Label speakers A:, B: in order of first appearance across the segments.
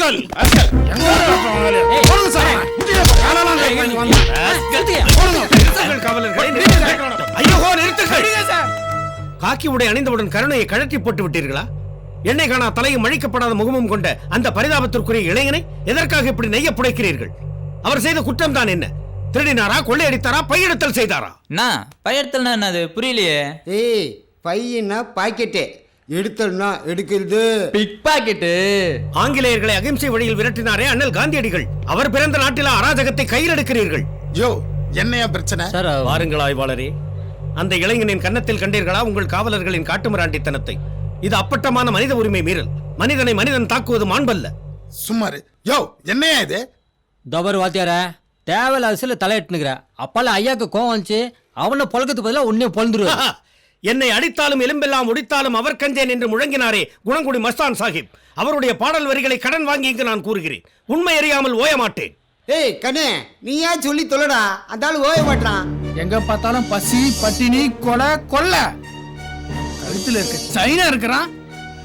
A: Rascal எங்க போடுங்க sir காலலாம் வாங்க போடுங்க காவலர்களே ஐயோ நிறுத்துங்கள் சார் காக்கி உடை அணிந்தவுடன் கருணையை கழற்றி போட்டு விட்டீர்களா எண்ணெய் காணா தலையும் அழிக்கப்படாத முகமும் கொண்ட அந்த பரிதாபத்திற்குரிய இளைஞனை எதற்காக இப்படி நெய்ய புடைக்கிறீர்கள் அவர் செய்த குற்றம் தான் என்ன திருடினாரா கொள்ளையடித்தாரா பையெடுத்தல் செய்தாரா
B: பையெடுத்தல்னா என்னது புரியலையே
C: ஏய் பையனா பாக்கெட்டு எடுத்தல்னா எடுக்கிறது
B: பிக் பாக்கெட்டு
A: ஆங்கிலேயர்களை அகிம்சை வழியில் விரட்டினாரே அண்ணல் காந்தியடிகள் அவர் பிறந்த நாட்டில் அராஜகத்தை கையில் எடுக்கிறீர்கள்
D: யோ என்னையா பிரச்சனை
B: சார்
A: வாருங்கள் ஆய்வாளரே அந்த இளைஞனின் கன்னத்தில் கண்டீர்களா உங்கள் காவலர்களின் காட்டுமிராண்டித்தனத்தை இது அப்பட்டமான மனித உரிமை மீறல் மனிதனை மனிதன் தாக்குவது மாண்பல்ல
D: சும்மாரு யோ என்னையா இது
E: தவறு வாத்தியார தேவையில்ல அரசியல தலையிட்டுனுக்குற அப்பால ஐயாக்கு கோவம் வந்துச்சு அவனை பொழக்கத்துக்கு பதிலாக உன்னே பொழந்துருவா
A: என்னை அடித்தாலும் எலும்பெல்லாம் ஒடித்தாலும் அவர் கஞ்சேன் என்று முழங்கினாரே குணங்குடி மஸ்தான் சாஹிப் அவருடைய பாடல் வரிகளை கடன் வாங்கி இங்கு நான் கூறுகிறேன் உண்மை அறியாமல் ஓய மாட்டேன்
C: ஏய் கண்ணே நீயா சொல்லி தொலைடா அந்தாலும் ஓய மாட்டான்
F: எங்க பார்த்தாலும் பசி பட்டினி கொலை கொள்ளை கழுத்துல இருக்க சைனா இருக்கிறான்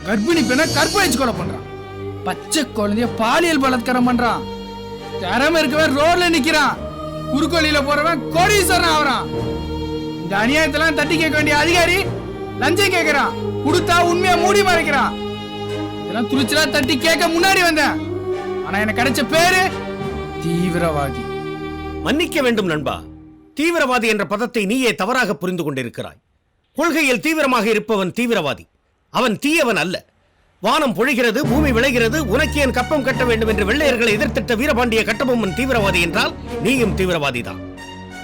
F: கர்ப்பிணி பெண்ணை கற்பழிச்சு கொலை பண்றான் பச்சை குழந்தைய பாலியல் பலாத்காரம் பண்றான் திறமை இருக்கவன் ரோட்ல நிக்கிறான் குறுக்கோழியில போறவன் கோடீஸ்வரன் ஆவறான் இந்த அநியாயத்தெல்லாம் தட்டி கேட்க வேண்டிய அதிகாரி லஞ்சம் கேட்கறான் கொடுத்தா உண்மையா மூடி மறைக்கிறான் இதெல்லாம் துணிச்சலா தட்டி கேட்க முன்னாடி வந்தேன் ஆனா எனக்கு கிடைச்ச பேரு தீவிரவாதி
A: மன்னிக்க வேண்டும் நண்பா தீவிரவாதி என்ற பதத்தை நீயே தவறாக புரிந்து கொண்டிருக்கிறாய் கொள்கையில் தீவிரமாக இருப்பவன் தீவிரவாதி அவன் தீயவன் அல்ல வானம் பொழிகிறது பூமி விளைகிறது உனக்கு ஏன் கப்பம் கட்ட வேண்டும் என்று வெள்ளையர்களை எதிர்த்திட்ட வீரபாண்டிய கட்டபொம்மன் தீவிரவாதி என்றால் நீயும் தீவிரவாதிதான்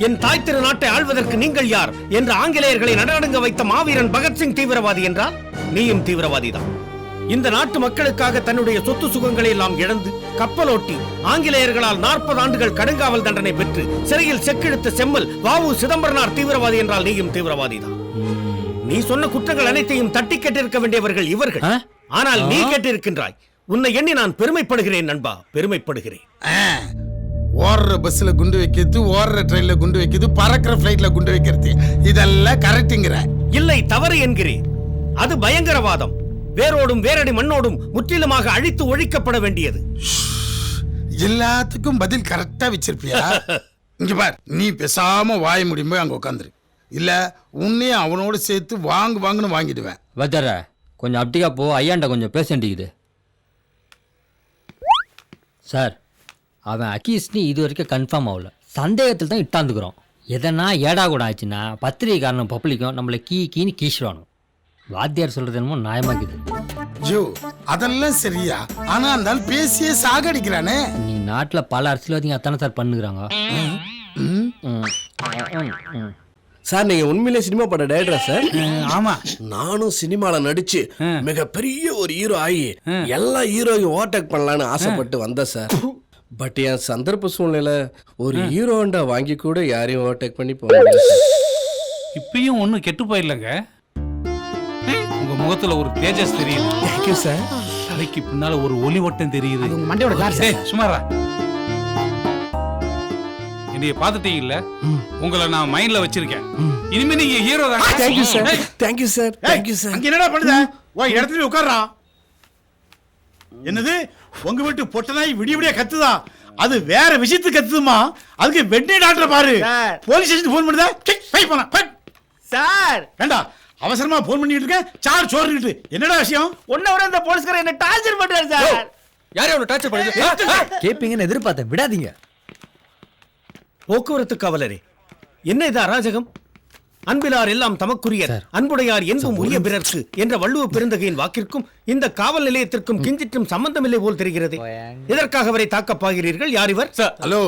A: என் தாய் திரு நாட்டை ஆள்வதற்கு நீங்கள் யார் என்று ஆங்கிலேயர்களை நடநடுங்க வைத்த மாவீரன் பகத்சிங் தீவிரவாதி என்றால் நீயும் தீவிரவாதிதான் இந்த நாட்டு மக்களுக்காக தன்னுடைய சொத்து சுகங்களை எல்லாம் இழந்து கப்பலோட்டி ஆங்கிலேயர்களால் 40 ஆண்டுகள் கடுங்காவல் தண்டனை பெற்று சிறையில் செக்கெடுத்த செம்மல் வாவு சிதம்பரனார் தீவிரவாதி என்றால் நீயும் தீவிரவாதிதான் நீ சொன்ன குற்றங்கள் அனைத்தையும் தட்டி கேட்டிருக்க வேண்டியவர்கள் இவர்கள் ஆனால் நீ கேட்டிருக்கின்றாய் உன்னை எண்ணி நான் பெருமைப்படுகிறேன் நண்பா பெருமைப்படுகிறேன்
D: ஓடுற பஸ்ல குண்டு வைக்கிறது ஓடுற ட்ரெயின்ல குண்டு வைக்கிறது பறக்கிற பிளைட்ல குண்டு வைக்கிறது இதெல்லாம் கரெக்ட்ங்கற
A: இல்லை தவறு என்கிறேன் அது பயங்கரவாதம் வேரோடும் வேரடி மண்ணோடும் முற்றிலுமாக அழித்து ஒழிக்கப்பட வேண்டியது
D: எல்லாத்துக்கும் பதில் கரெக்டா வச்சிருப்பியா இங்க பார் நீ பேசாம வாய முடியும்போது அங்க உட்காந்துரு இல்ல உன்னையும் அவனோடு சேர்த்து வாங்குன்னு வாங்கிடுவேன்
E: வாத்தியார கொஞ்சம் அப்படிக்கா போ ஐயாண்ட கொஞ்சம் பேச வேண்டியது சார் அவன் அக்கீஸ்னி இது வரைக்கும் கன்ஃபார்ம் ஆகல சந்தேகத்தில் தான் இட்டாந்துக்கிறோம் எதனா ஏடா கூட ஆச்சுன்னா பத்திரிகைக்காரனும் பப்ளிக்கும் நம்மளை கீன்னு கீசுவானு வாத்தியார் சொல்றது என்னமோ நியாயமாக்குது
D: ஜோ அதெல்லாம் சரியா ஆனா அந்த பேசியே சாகடிக்கிறானே
E: நீ நாட்டில் பல அரசியல்வாதிங்க அத்தானே சார் பண்ணுகிறாங்க
G: சார் நீங்க உண்மையிலே சினிமா பட டைரக்டரா சார்?
F: ஆமா
G: நானும் சினிமால நடிச்சு மிகப்பெரிய ஒரு ஹீரோ ஆகி எல்லா ஹீரோயும் ஓவர்டேக் பண்ணலான்னு ஆசைப்பட்டு வந்தேன் சார். பட் என் சந்தர்ப்ப சூழ்நிலை ஒரு ஹீரோண்டா வாங்கி கூட யாரையும் ஓவர்டேக் பண்ணி போக முடியல.
H: இப்பயும் ஒன்னும் கெட்டு போயிடலங்க. உங்க முகத்துல ஒரு தேஜஸ் தெரியுது.
G: Thank you sir.
H: தலைக்கு பின்னால ஒரு ஒளி ஓட்டம் தெரியுது.
F: உங்க மண்டையோட கிளாஸ்.
H: சுமாரா என்னைய பாத்துட்டீங்கல்ல, உங்களை நான் மைண்ட்ல வச்சிருக்கேன். இனிமே நீங்க ஹீரோ தான்.
G: Thank you sir. Thank you sir. Thank you sir.
A: அங்க என்னடா பண்ணுத? ஓ இடத்துல உட்கார்றா. என்னது உங்க வீட்டு பொட்டனாய் விடிய விடிய கத்துதா? அது வேற விஷயத்துக்கு கத்துதுமா. அதுக்கு வெட்டரி டாக்டர் பாரு. போலீஸ் ஸ்டேஷன் போன் பண்ணுதா? பை போனா. சார் வேண்டா அவசரமா போன் பண்ணிட்டு இருக்கேன். சார் சோறிட்டு என்னடா விஷயம்? ஒன்ன வர அந்த போலீஸ்காரன் என்ன டார்ச்சர் பண்றாரு சார்.
G: யாரே அவனை டார்ச்சர் பண்ணுது?
E: கேப்பீங்கன்னு எதிர்பார்த்தேன், விடாதீங்க.
A: போக்குவரத்து காவலரே, என்ன இது அராஜகம்? அன்பிலார் எல்லாம் தமக்குரியர், அன்புடையார் என்பும் உரிய பிறர்க்கு என்ற வள்ளுவ பெருந்தகையின் வாக்கிற்கும் இந்த காவல் நிலையத்திற்கும் கிஞ்சிற்றும் சம்பந்தமில்லை போல் தெரிகிறது. எதற்காக அவரை தாக்கப்பாகிறீர்கள்? யார் இவர்?
D: ஹலோ,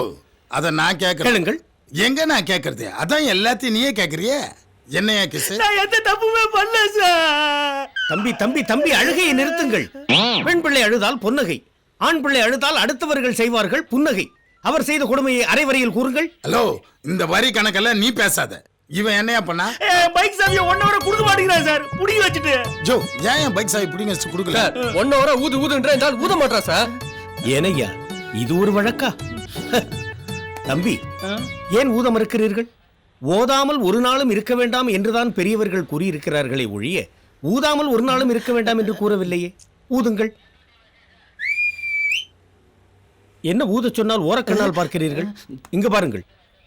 D: அத நான்
A: கேளுங்கள்.
D: எங்க நான் கேக்குறது? அதான் எல்லாத்தையும் நீயே கேக்குறியே. என்னையா கிஸ்?
A: நான் எந்த தப்புமே பண்ணல சார். தம்பி தம்பி தம்பி அழுகையை நிறுத்துங்கள். பெண் பிள்ளை அழுதால் பொன்னகை, ஆண் பிள்ளை அழுதால் அடுத்தவர்கள் செய்வார்கள் புன்னகை. அவர் செய்த கொடுமையை அரைவரையில் கூறுங்கள்.
D: ஹலோ, இந்த வரி கணக்கெல்லாம் நீ பேசாத. இவன் என்னையா பண்ணா?
A: பைக் சாவியை 1 ஹவர் கொடுக்க மாட்டேங்கிறான் சார். புடிங்க வச்சிட்டு.
D: ஜோ, ஏன் பைக் சாவி புடிங்க வச்சு கொடுக்கல?
G: 1 ஹவரா ஊதுன்றா என்றால் ஊத மாட்டா சார்.
A: ஏனையா இது ஒரு வழக்கா? தம்பி, ஏன் ஊத மறுக்கிறீர்கள்? ஓதாமல் ஒரு நாளும் இருக்க வேண்டாம் என்றுதான் பெரியவர்கள் கூறியிருக்கிறார்களே ஒழிய ஊதாமல் ஒரு நாளும் இருக்க வேண்டாம் என்று கூறவில்லையே. ஊதுங்கள். என்ன ஊத சொன்னால் ஓரக்கண்ணால் பார்க்கிறீர்கள்? இங்கு பாருங்கள்.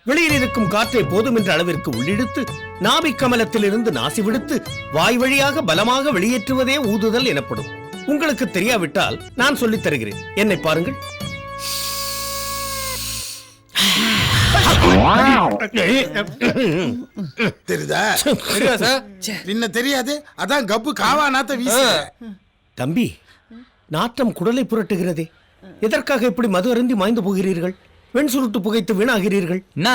A: வெளியில் இருக்கும் காற்றை போதுமென்ற அளவிற்கு உள்ளிழுத்து நாபிக் கமலத்திலிருந்து நாசி விடுத்து வாய் வழியாக பலமாக வெளியேற்றுவதே ஊதுதல் எனப்படும். உங்களுக்கு தெரியாவிட்டால் நான் சொல்லித் தருகிறேன். என்னை பாருங்கள்.
D: தெரியுதா பின்ன தெரியாது. அதான் கப்பு காவா நாத்த வீச.
A: தம்பி, நாற்றம் குடலை புரட்டுகிறதே. எதற்காக இப்படி மது அருந்தி மாய்ந்து போகிறீர்கள்? வெண் சுருட்டு புகைத்து வீணாகிறீர்கள்.
B: என்ன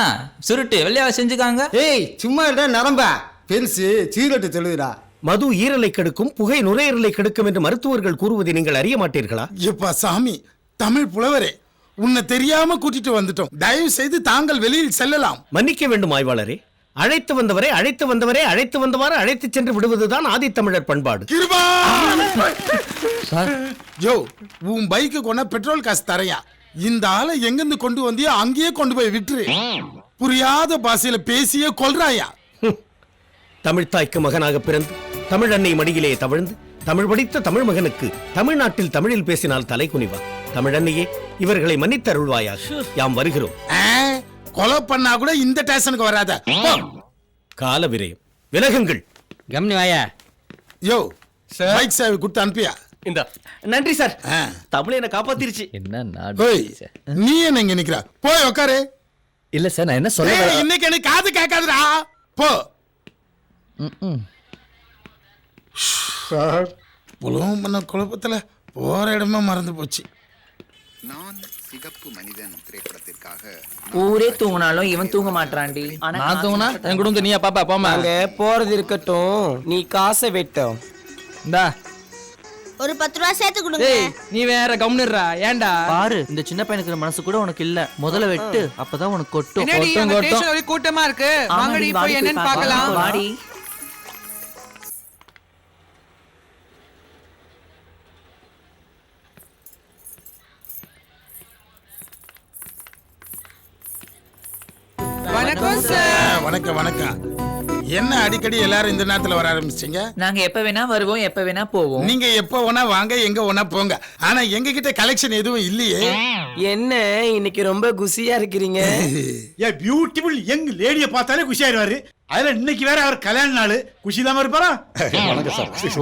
B: சுருட்டு வெள்ளையாவ செஞ்சுக்காங்க?
C: ஏய் சும்மா இல்ல நரம்பா பெருசு சீரட்டு சொல்லுடா.
A: மது ஈரலை கெடுக்கும், புகை நுரையீரலை கெடுக்கும் என்று மருத்துவர்கள் கூறுவதை நீங்கள் அறிய மாட்டீர்களா?
D: எப்பா சாமி, தமிழ் புலவரே, உன்னை தெரியாம கூட்டிட்டு வந்துட்டோம். தயவு செய்து தாங்கள் வெளியில் செல்லலாம்.
A: மன்னிக்க வேண்டும் ஆய்வாளரே. அழைத்து வந்தவரை அழைத்து வந்தவாறு அழைத்து சென்று விடுவதுதான் ஆதித்தமிழர் பண்பாடு.
D: கிருபா!
E: சார்
D: யோ, உன் பைக்கு கொண்ட பெட்ரோல் காசு தரையா? இந்த ஆளை எங்கிருந்து கொண்டு வந்தியோ அங்கேயே கொண்டு போய் விட்டுரு. புரியாத பாசையில பேசியே கொல்றாயா?
A: தமிழ் தாய்க்கு மகனாக பிறந்து தமிழ் அன்னை மடியிலே தவழ்ந்து தமிழ் படித்த தமிழ் மகனுக்கு தமிழ்நாட்டில் தமிழில் பேசினால் தலை குனிவா. தமிழன்னையே, இவர்களை மன்னித்தருள்வாயாக. யாம் வருகிறோம்.
D: கொலை பண்ணா கூட இந்த ஸ்டேஷனுக்கு வராத. போ.
A: கால விரயம். விலகுங்கள்.
E: கம்னி வாயா.
D: யோ, பைக் சேவை கொடுத்து அனுப்பியா?
I: இந்த நன்றி சார்.
D: ஆ.
I: தமிழ் என்ன காப்பாத்திருச்சு.
D: ஓய், நீ என்ன இங்க நிக்கிற? போய் உட்காரு.
I: இல்ல சார், நான் என்ன
D: ஏய், இன்னைக்கு எனக்கு காது கேட்காதுடா. போ. புலவும் பண்ண குழப்பத்துல போற இடமா மறந்து போச்சு.
J: நான் சிகப்பு மனிதன் திரைப்படத்திற்காக
K: ஊரே தூங்கினாலும் இவன் தூங்க மாட்டான்டி.
B: நான் தூங்கினா என் குடும்பத்தை நீயா பாப்பா போமா.
C: அங்க போறது இருக்கட்டும், நீ காசை வெட்டும்.
B: இந்தா
L: ஒரு 10 ரூபா சேர்த்து கொடுங்க.
B: நீ வேற கம்னுறா. ஏன்டா
K: பாரு, இந்த சின்ன பையனுக்கு மனசு கூட உனக்கு இல்ல. முதல்ல வெட்டு, அப்பதான் உனக்கு கொட்டும்.
F: கூட்டமா இருக்கு.
K: வாங்கடி, போய் என்னன்னு பார்க்கலாம். வாடி.
D: வணக்கம் வணக்கம். என்ன அடிக்கடி எல்லாரும் இந்த நேரத்துல வர ஆரம்பிச்சீங்க?
K: நாங்க எப்ப வேணா வருவோம், எப்ப வேணா போவோம்.
D: நீங்க எப்ப வேணா வாங்க, எங்க வேணா போங்க. ஆனா எங்க கிட்ட கலெக்ஷன் எதுவும் இல்லையே.
C: என்ன இன்னைக்கு ரொம்ப குசியா இருக்கிறீங்க?
M: ஏ பியூட்டிஃபுல் யங் லேடியை பார்த்தாலே குஷி ஆயிடுவாரு. அதுல இன்னைக்கு வேற அவர் கல்யாண நாள், குஷி இல்லாம இருப்பாரா?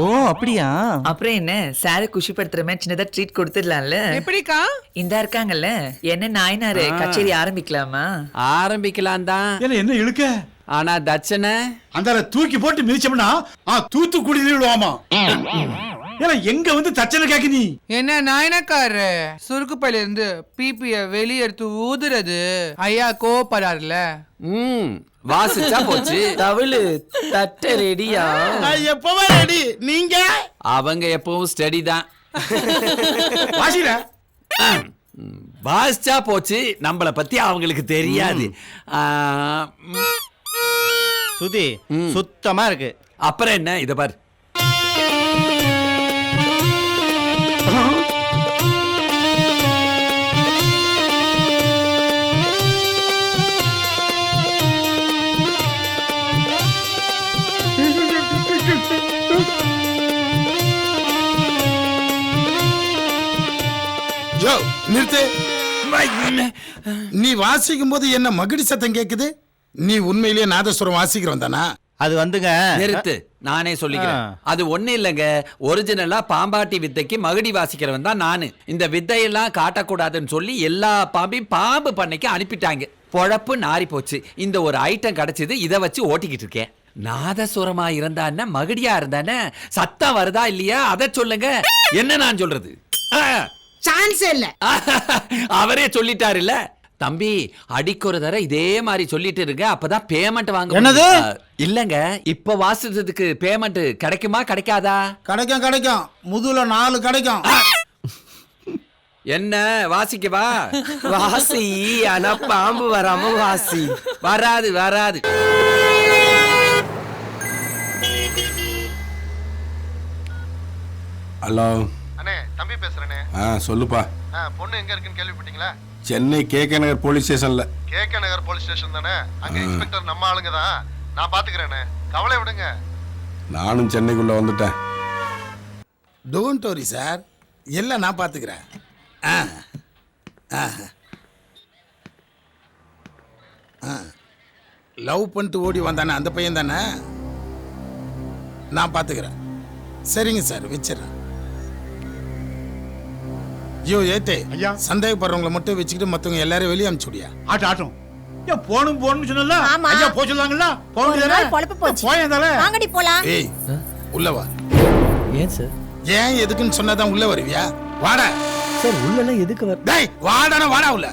K: ஓ அப்படியா? அப்புறம் என்ன, சாரை குஷிப்படுத்துற மாதிரி சின்னதா ட்ரீட் கொடுத்துடலாம்ல. எப்படிக்கா? இந்த இருக்காங்கல்ல, என்ன நாயனாரு, கச்சேரி ஆரம்பிக்கலாமா?
B: ஆரம்பிக்கலாம் தான்.
M: என்ன இழுக்க?
B: ஆனா தட்சணை
M: அந்த தூக்கி போட்டு மிதிச்சோம்னா தூத்துக்குடியில விடுவாமா? ஏன்னா எங்க வந்து தச்சனை கேக்க நீ
F: என்ன நாயனக்காரு சுருக்கு பையில இருந்து பிபிய வெளிய எடுத்து ஊதுறது? ஐயா கோபப்படாருல.
B: வாசிச்சா போச்சு.
C: தவிழு தட்ட ரெடியா?
D: எப்பவா ரெடி? நீங்க
B: அவங்க எப்பவும் ஸ்டடி தான்.
M: வாசில
B: வாசிச்சா போச்சு. நம்மள பத்தி அவங்களுக்கு தெரியாது.
I: சுதி சுத்தமா இருக்கு.
B: அப்புறம் என்ன, இத பாரு.
D: நிறுத்து. நீ வாசிக்கும் போது என்ன மகிடி சத்தம் கேக்குது? நீ உண்மையிலேயே நாதஸ்வரம் வாசிக்கிறோம் தானா?
I: அது வந்துங்க.
B: நிறுத்து, நானே சொல்லிக்கிறேன். அது ஒண்ணு இல்லைங்க. ஒரிஜினலா பாம்பாட்டி வித்தைக்கு மகுடி வாசிக்கிறவன் தான் நானு. இந்த வித்தையெல்லாம் காட்டக்கூடாதுன்னு சொல்லி எல்லா பாம்பையும் பாம்பு பண்ணைக்கு அனுப்பிட்டாங்க. பொழப்பு நாரி போச்சு. இந்த ஒரு ஐட்டம் கிடைச்சது, இதை வச்சு ஓட்டிக்கிட்டு இருக்கேன். நாதசுரமா இருந்தானே மகுடியா இருந்தானே சத்தம் வருதா இல்லையா அதை சொல்லுங்க. என்ன நான் சொல்றது?
C: சான்ஸ் இல்ல.
B: அவரே சொல்லிட்டாரு இல்ல. தம்பி, அடிக்கு ஒரு தடவை இதே மாதிரி சொல்லிட்டு இருங்க, அப்பதான் பேமெண்ட் வாங்க.
I: என்னது?
B: இல்லங்க, இப்ப வாசிச்சதுக்கு பேமெண்ட் கிடைக்குமா கிடைக்காதா?
D: கிடைக்கும். முதுல 4 கிடைக்கும்.
B: என்ன வாசிக்கவா?
C: வாசி, ஆனா பாம்பு வராம வாசி.
B: வராது.
J: ஹலோ
M: அண்ணே, தம்பி பேசுறேனே.
J: சொல்லுப்பா.
M: பொண்ணு எங்க இருக்குன்னு கேள்விப்பட்டீங்களா?
J: சென்னை கேகே நகர் போலீஸ் ஸ்டேஷன்ல.
M: கேகே நகர் போலீஸ் ஸ்டேஷன் தானே? அங்க இன்ஸ்பெக்டர் நம்ம ஆளுங்க தான். நான் பாத்துக்கிறேனே, கவலை விடுங்க.
J: நானும் சென்னைக்குள்ள வந்துட்டேன்.
D: டோன்ட் வரி சார், எல்லாம் நான் பாத்துக்கிறேன். லவ் பண்ணிட்டு ஓடி வந்தானே அந்த பையன் தானே? நான் பார்த்துக்கிறேன். சரிங்க சார், வச்சிடறேன். ஐயோ ஏத்தே,
M: ஐயா.
D: சந்தேகப்படுறவங்களை மட்டும் வச்சுக்கிட்டு மற்றவங்க எல்லாரும் வெளியே அனுப்பிச்சுடியா?
M: ஆட்டும் ஏன் போகணும்னு சொன்னல?
L: ஆமா.
M: ஐயா போக சொல்லாங்கல்ல?
L: ஒரு நாள் பொழப்பு போச்சு.
M: போயதால
L: வாங்கடி போலாம்.
D: ஏய் உள்ள வா.
I: ஏன் சார்?
D: ஏன் எதுக்குன்னு சொன்னாதான் உள்ள வருவியா? வாடா
I: சார் உள்ளெல்லாம் எதுக்கு வர?
D: டேய் வாடானா வாடா உள்ள.